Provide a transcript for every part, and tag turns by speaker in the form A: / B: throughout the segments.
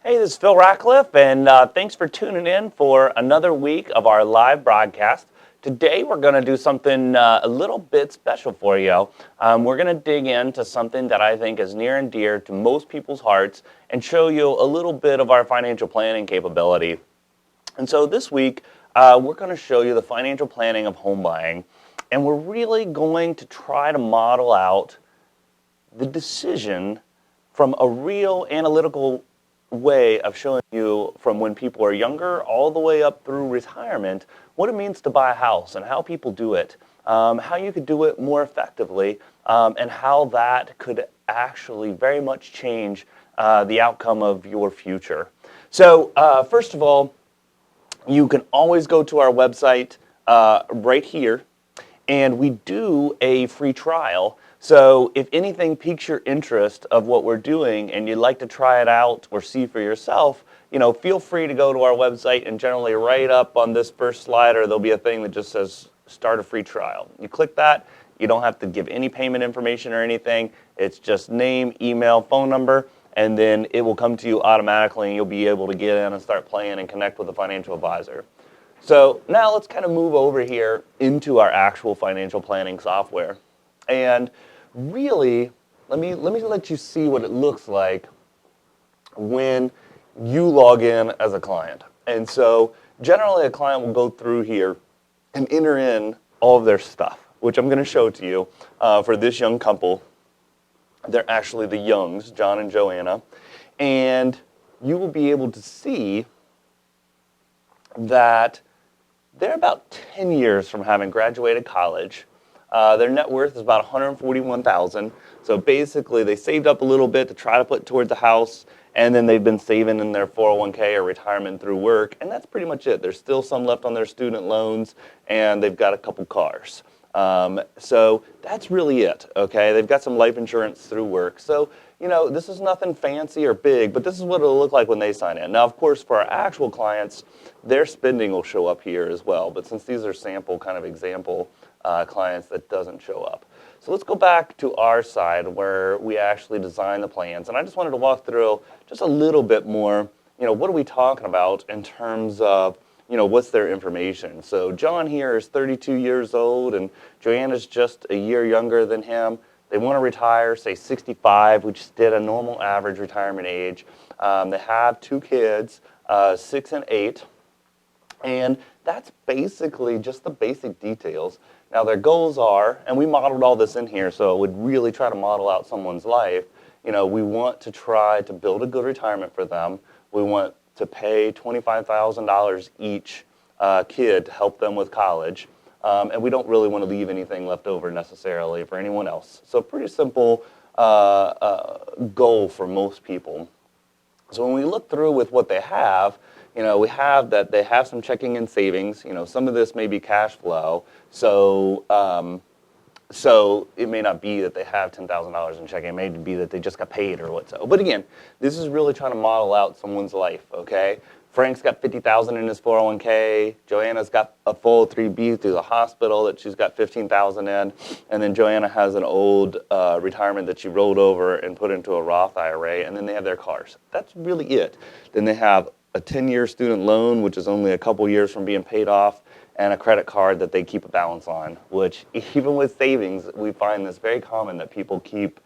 A: Hey, this is Phil Ratcliffe, and thanks for tuning in for another week of our live broadcast. Today, we're going to do something a little bit special for you. We're going to dig into something that I think is near and dear to most people's hearts and show you a little bit of our financial planning capability. And so this week, we're going to show you the financial planning of home buying, and we're really going to try to model out the decision from a real analytical way of showing you from when people are younger all the way up through retirement what it means to buy a house and how people do it, how you could do it more effectively, and how that could actually very much change the outcome of your future. So first of all, you can always go to our website right here, and we do a free trial. So if anything piques your interest of what we're doing and you'd like to try it out or see for yourself, feel free to go to our website, and generally right up on this first slider, there'll be a thing that just says start a free trial. You click that, you don't have to give any payment information or anything. It's just name, email, phone number, and then it will come to you automatically and you'll be able to get in and start playing and connect with a financial advisor. So now let's kind of move over here into our actual financial planning software. And really, let me let you see what it looks like when you log in as a client. And so generally a client will go through here and enter in all of their stuff, which I'm going to show to you for this young couple. They're actually the Youngs, John and Joanna. And you will be able to see that they're about 10 years from having graduated college. Their net worth is about $141,000. So basically, they saved up a little bit to try to put towards the house, and then they've been saving in their 401k or retirement through work, and that's pretty much it. There's still some left on their student loans, and they've got a couple cars. So that's really it, okay? They've got some life insurance through work. So, this is nothing fancy or big, but this is what it'll look like when they sign in. Now, of course, for our actual clients, their spending will show up here as well. But since these are sample kind of example clients, that doesn't show up. So let's go back to our side where we actually design the plans. And I just wanted to walk through just a little bit more, what are we talking about in terms of, what's their information. So John here is 32 years old, and Joanna's just a year younger than him. They want to retire, say 65, which is a normal average retirement age. They have two kids, 6 and 8. And that's basically just the basic details. Now their goals are, and we modeled all this in here, so it would really try to model out someone's life. We want to try to build a good retirement for them. We want to pay $25,000 each kid to help them with college. And we don't really want to leave anything left over necessarily for anyone else. So pretty simple goal for most people. So when we look through with what they have, we have that they have some checking and savings. Some of this may be cash flow. So it may not be that they have $10,000 in checking. It may be that they just got paid or what so. But again, this is really trying to model out someone's life, okay? Frank's got $50,000 in his 401k. Joanna's got a full 3B through the hospital that she's got $15,000 in. And then Joanna has an old retirement that she rolled over and put into a Roth IRA. And then they have their cars. That's really it. Then they have a 10-year student loan, which is only a couple years from being paid off, and a credit card that they keep a balance on, which even with savings, we find this very common that people keep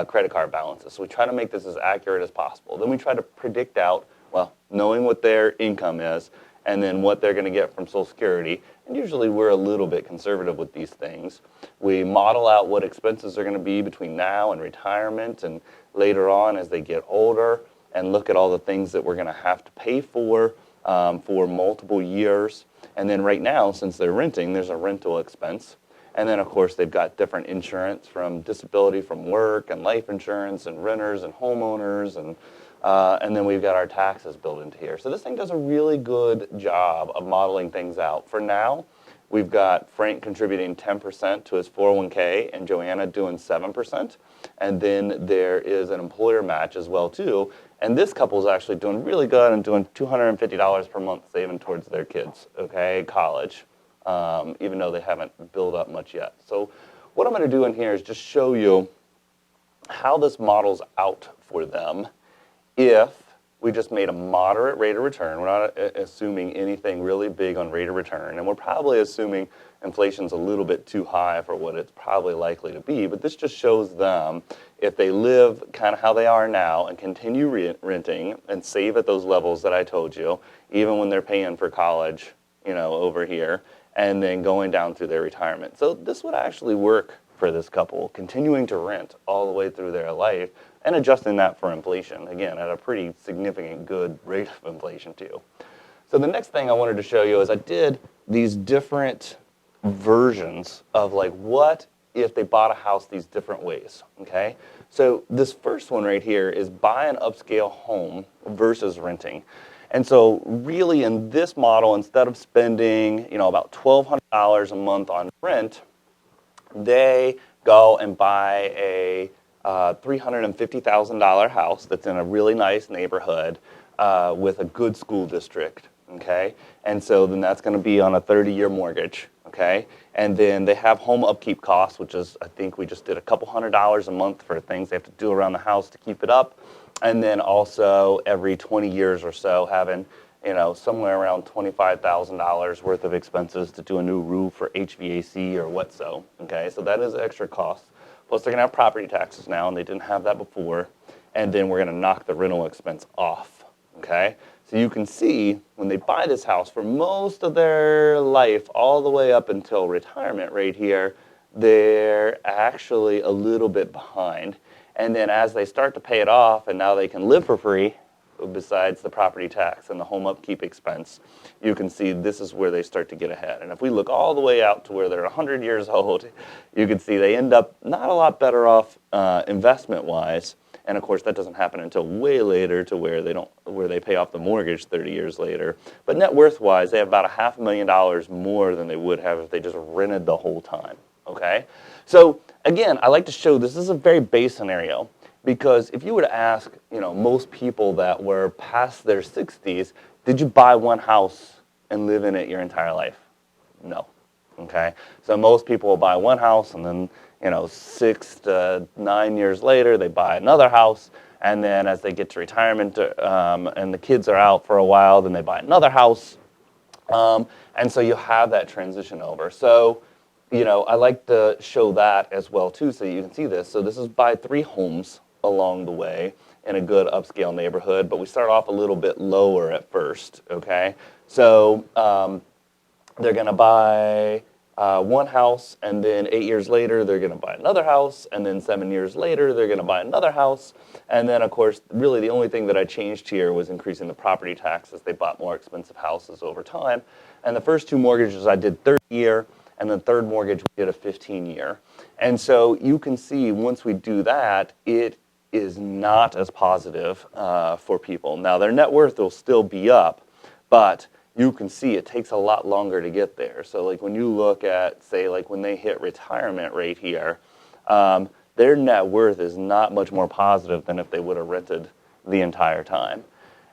A: credit card balances. So we try to make this as accurate as possible. Then we try to predict out, knowing what their income is, and then what they're going to get from Social Security. And usually we're a little bit conservative with these things. We model out what expenses are going to be between now and retirement and later on as they get older, and look at all the things that we're going to have to pay for multiple years. And then right now, since they're renting, there's a rental expense. And then, of course, they've got different insurance from disability from work and life insurance and renters and homeowners. And then we've got our taxes built into here. So this thing does a really good job of modeling things out. For now, we've got Frank contributing 10% to his 401k and Joanna doing 7%. And then there is an employer match as well, too. And this couple is actually doing really good and doing $250 per month saving towards their kids, okay, college, even though they haven't built up much yet. So what I'm going to do in here is just show you how this models out for them if we just made a moderate rate of return. We're not assuming anything really big on rate of return, and we're probably assuming inflation's a little bit too high for what it's probably likely to be, but this just shows them if they live kind of how they are now and continue renting and save at those levels that I told you, even when they're paying for college, over here, and then going down through their retirement. So this would actually work for this couple, continuing to rent all the way through their life and adjusting that for inflation, again, at a pretty significant good rate of inflation too. So the next thing I wanted to show you is I did these different versions of like what if they bought a house these different ways, okay? So this first one right here is buy an upscale home versus renting. And so really in this model, instead of spending, about $1,200 a month on rent, they go and buy a $350,000 house that's in a really nice neighborhood with a good school district, okay? And so then that's going to be on a 30-year mortgage, okay? And then they have home upkeep costs, which is, I think we just did a couple $100 a month for things they have to do around the house to keep it up. And then also every 20 years or so having, somewhere around $25,000 worth of expenses to do a new roof or HVAC or what so, okay? So that is extra cost. Plus they're going to have property taxes now, and they didn't have that before. And then we're going to knock the rental expense off, okay? So you can see when they buy this house for most of their life, all the way up until retirement right here, they're actually a little bit behind. And then as they start to pay it off and now they can live for free, besides the property tax and the home upkeep expense, you can see this is where they start to get ahead. And if we look all the way out to where they're 100 years old, you can see they end up not a lot better off investment-wise. And of course, that doesn't happen until way later to where they pay off the mortgage 30 years later. But net worth-wise, they have about $500,000 more than they would have if they just rented the whole time, okay? So again, I like to show this is a very base scenario. Because if you were to ask, most people that were past their 60s, did you buy one house and live in it your entire life? No, okay? So most people will buy one house and then, 6 to 9 years later, they buy another house. And then as they get to retirement and the kids are out for a while, then they buy another house. And so you have that transition over. So, I like to show that as well, too, so you can see this. So this is buy 3 homes along the way in a good upscale neighborhood, but we start off a little bit lower at first, okay? So they're going to buy one house, and then 8 years later, they're going to buy another house, and then 7 years later, they're going to buy another house. And then, of course, really the only thing that I changed here was increasing the property taxes. They bought more expensive houses over time. And the first 2 mortgages I did 30-year, and the third mortgage we did a 15-year. And so you can see once we do that, it is not as positive for people. Now, their net worth will still be up, but you can see it takes a lot longer to get there. So like when you look at, say, like when they hit retirement rate here, their net worth is not much more positive than if they would have rented the entire time.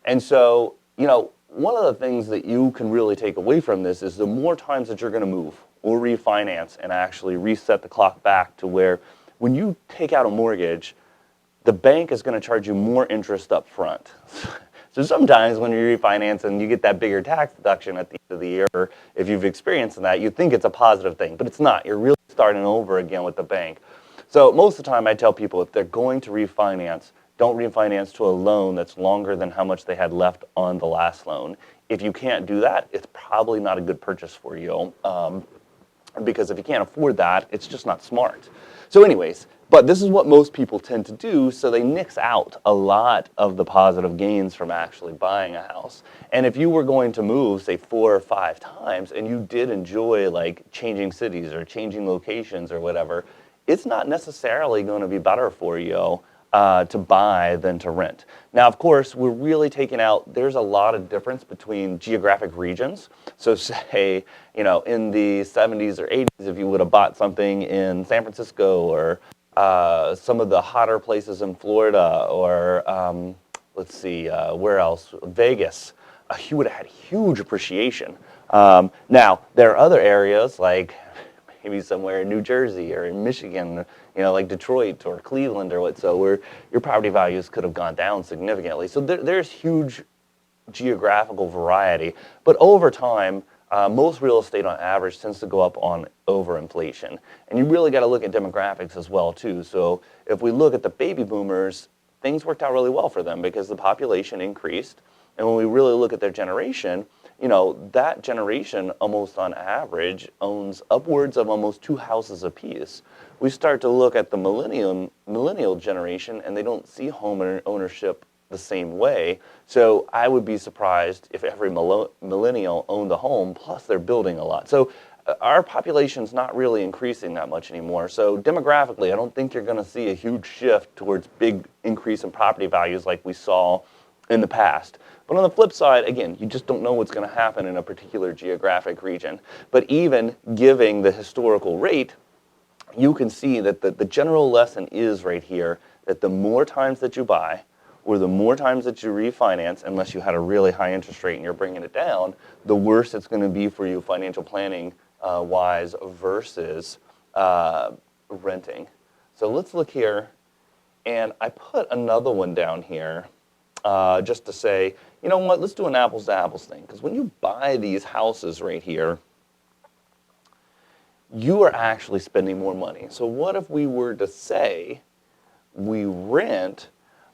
A: And so, one of the things that you can really take away from this is the more times that you're going to move or refinance and actually reset the clock back to where when you take out a mortgage, the bank is going to charge you more interest up front. So sometimes when you refinance and you get that bigger tax deduction at the end of the year, if you've experienced that, you think it's a positive thing, but it's not. You're really starting over again with the bank. So most of the time I tell people if they're going to refinance, don't refinance to a loan that's longer than how much they had left on the last loan. If you can't do that, it's probably not a good purchase for you because if you can't afford that, it's just not smart. So anyways, but this is what most people tend to do, so they nix out a lot of the positive gains from actually buying a house. And if you were going to move, say, 4 or 5 times, and you did enjoy like changing cities or changing locations or whatever, it's not necessarily going to be better for you to buy than to rent. Now, of course, we're really taking out, there's a lot of difference between geographic regions. So say, in the 70s or 80s, if you would have bought something in San Francisco or some of the hotter places in Florida or, let's see, where else? Vegas, you would have had huge appreciation. Now, there are other areas like maybe somewhere in New Jersey or in Michigan, like Detroit or Cleveland or what, so where your property values could have gone down significantly. So there's huge geographical variety, but over time, most real estate on average tends to go up on over inflation. And you really got to look at demographics as well too. So if we look at the baby boomers, things worked out really well for them because the population increased. And when we really look at their generation, that generation almost on average owns upwards of almost 2 houses apiece. We start to look at the millennial generation and they don't see home ownership the same way. So I would be surprised if every millennial owned a home, plus they're building a lot. So our population's not really increasing that much anymore. So demographically, I don't think you're going to see a huge shift towards big increase in property values like we saw in the past. But on the flip side, again, you just don't know what's going to happen in a particular geographic region. But even giving the historical rate, you can see that the general lesson is right here, that the more times that you buy, or the more times that you refinance, unless you had a really high interest rate and you're bringing it down, the worse it's going to be for you financial planning wise versus renting. So let's look here, and I put another one down here just to say, you know what, let's do an apples to apples thing, because when you buy these houses right here, you are actually spending more money. So what if we were to say we rent,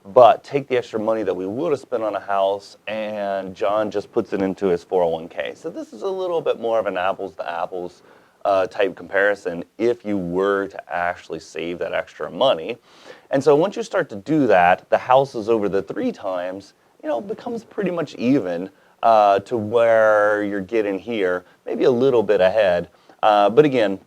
A: but take the extra money that we would have spent on a house and John just puts it into his 401k. So this is a little bit more of an apples to apples type comparison if you were to actually save that extra money. And so once you start to do that, the houses over the 3 times, becomes pretty much even to where you're getting here, maybe a little bit ahead. But again,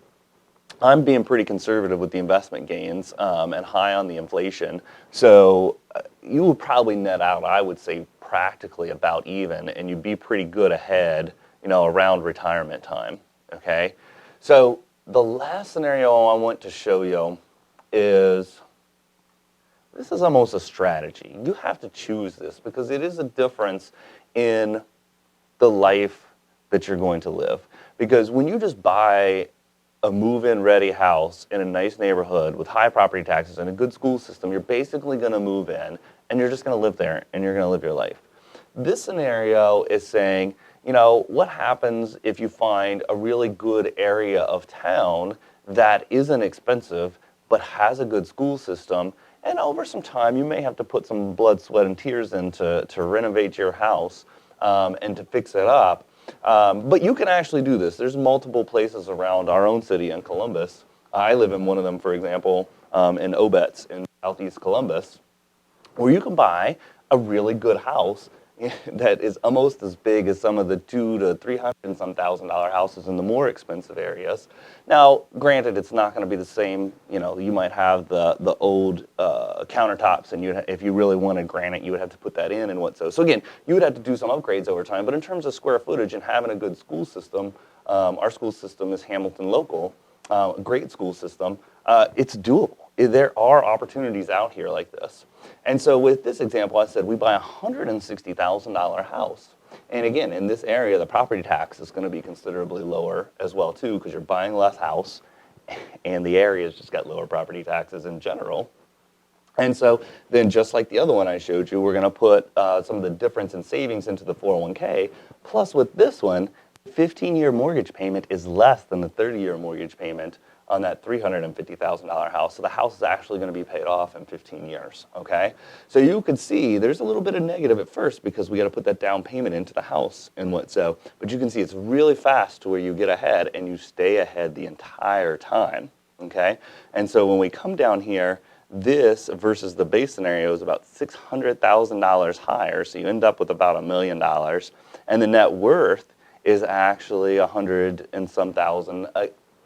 A: I'm being pretty conservative with the investment gains and high on the inflation. So you would probably net out, I would say, practically about even, and you'd be pretty good ahead, around retirement time, okay? So the last scenario I want to show you is, this is almost a strategy. You have to choose this because it is a difference in the life that you're going to live. Because when you just buy a move-in ready house in a nice neighborhood with high property taxes and a good school system, you're basically going to move in and you're just going to live there and you're going to live your life. This scenario is saying, what happens if you find a really good area of town that isn't expensive but has a good school system, and over some time you may have to put some blood, sweat, and tears in to renovate your house and to fix it up. But you can actually do this. There's multiple places around our own city in Columbus. I live in one of them, for example, in Obetz in southeast Columbus, where you can buy a really good house that is almost as big as some of the $200,000 to $300,000 houses in the more expensive areas. Now, granted, it's not going to be the same. You might have the old countertops, and if you really wanted granite, you would have to put that in and what so. So again, you would have to do some upgrades over time. But in terms of square footage and having a good school system, our school system is Hamilton Local, a great school system. It's doable. There are opportunities out here like this. And so with this example, I said we buy a $160,000 house. And again, in this area, the property tax is going to be considerably lower as well, too, because you're buying less house, and the area's just got lower property taxes in general. And so then just like the other one I showed you, we're going to put some of the difference in savings into the 401k. Plus with this one, 15-year mortgage payment is less than the 30-year mortgage payment on that $350,000 house. So the house is actually going to be paid off in 15 years, okay? So you could see there's a little bit of negative at first because we got to put that down payment into the house and what so. But you can see it's really fast to where you get ahead and you stay ahead the entire time, okay? And so when we come down here, this versus the base scenario is about $600,000 higher, so you end up with about $1 million. And the net worth is actually 100 and some thousand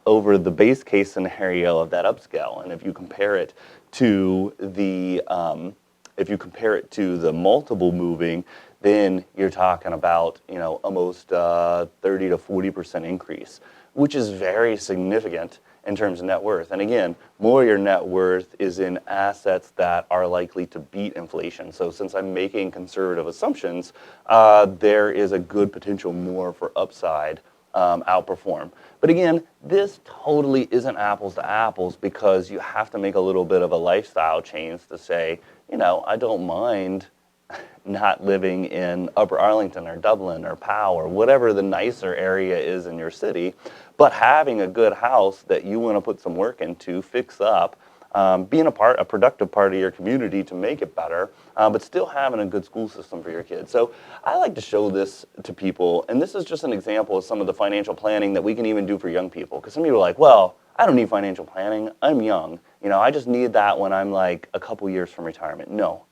A: over the base case scenario of that upscale. And if you compare it to the multiple moving, then you're talking about almost 30 to 40% increase, which is very significant in terms of net worth. And again, more of your net worth is in assets that are likely to beat inflation. So since I'm making conservative assumptions, there is a good potential more for upside outperform. But again, this totally isn't apples to apples because you have to make a little bit of a lifestyle change to say, I don't mind not living in Upper Arlington or Dublin or Powell or whatever the nicer area is in your city, but having a good house that you want to put some work into, fix up, being a productive part of your community to make it better, but still having a good school system for your kids. So I like to show this to people, and this is just an example of some of the financial planning that we can even do for young people. Because some people are like, well, I don't need financial planning. I'm young. I just need that when I'm like a couple years from retirement. No.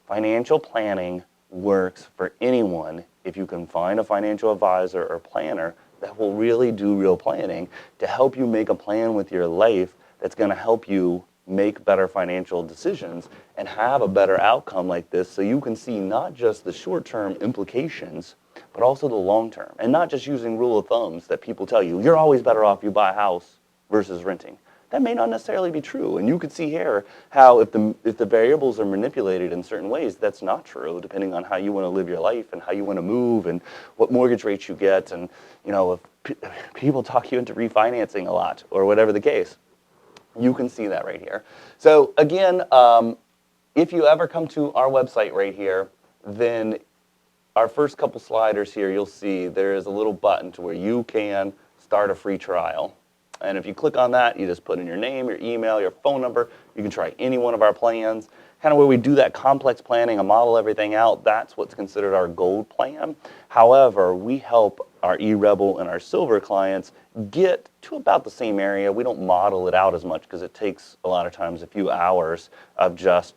A: Financial planning works for anyone if you can find a financial advisor or planner that will really do real planning to help you make a plan with your life that's going to help you make better financial decisions and have a better outcome like this, so you can see not just the short-term implications, but also the long-term. And not just using rule of thumbs that people tell you, you're always better off if you buy a house versus renting. That may not necessarily be true. And you could see here how if the variables are manipulated in certain ways, that's not true, depending on how you want to live your life and how you want to move and what mortgage rates you get. And, if people talk you into refinancing a lot or whatever the case, you can see that right here. So again, if you ever come to our website right here, then our first couple sliders here, you'll see there is a little button to where you can start a free trial. And if you click on that, you just put in your name, your email, your phone number. You can try any one of our plans. Kind of where we do that complex planning and model everything out, that's what's considered our gold plan. However, we help our eRebel and our silver clients get to about the same area. We don't model it out as much because it takes a lot of times a few hours of just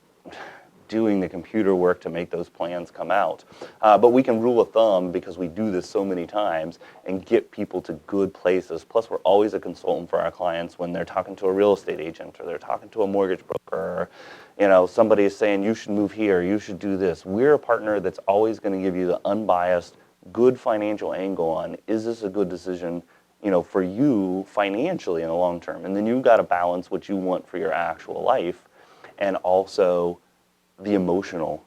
A: doing the computer work to make those plans come out. But we can rule of thumb, because we do this so many times, and get people to good places. Plus, we're always a consultant for our clients when they're talking to a real estate agent or they're talking to a mortgage broker, or somebody is saying, you should move here, you should do this. We're a partner that's always going to give you the unbiased, good financial angle on, is this a good decision for you financially in the long term? And then you've got to balance what you want for your actual life and also the emotional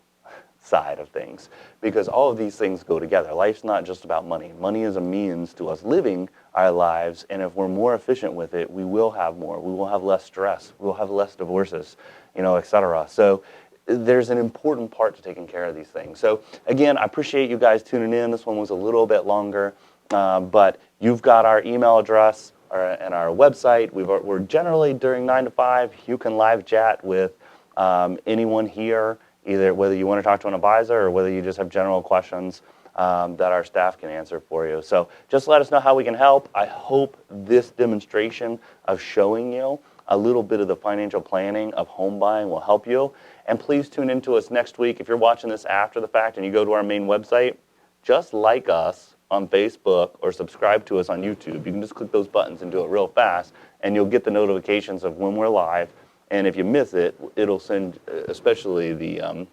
A: side of things, because all of these things go together. Life's not just about money. Money is a means to us living our lives, and if we're more efficient with it, we will have more. We will have less stress. We will have less divorces, etc. So there's an important part to taking care of these things. So again, I appreciate you guys tuning in. This one was a little bit longer, but you've got our email address and our website. We're generally during 9 to 5. You can live chat with anyone here, either whether you want to talk to an advisor or whether you just have general questions that our staff can answer for you. So just let us know how we can help. I hope this demonstration of showing you a little bit of the financial planning of home buying will help you. And please tune into us next week. If you're watching this after the fact and you go to our main website, just like us on Facebook or subscribe to us on YouTube. You can just click those buttons and do it real fast, and you'll get the notifications of when we're live. And if you miss it, it'll send, especially the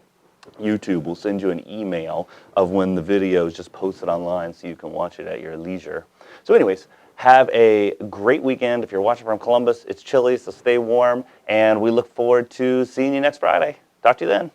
A: YouTube will send you an email of when the video is just posted online so you can watch it at your leisure. So anyways, have a great weekend. If you're watching from Columbus, it's chilly, so stay warm. And we look forward to seeing you next Friday. Talk to you then.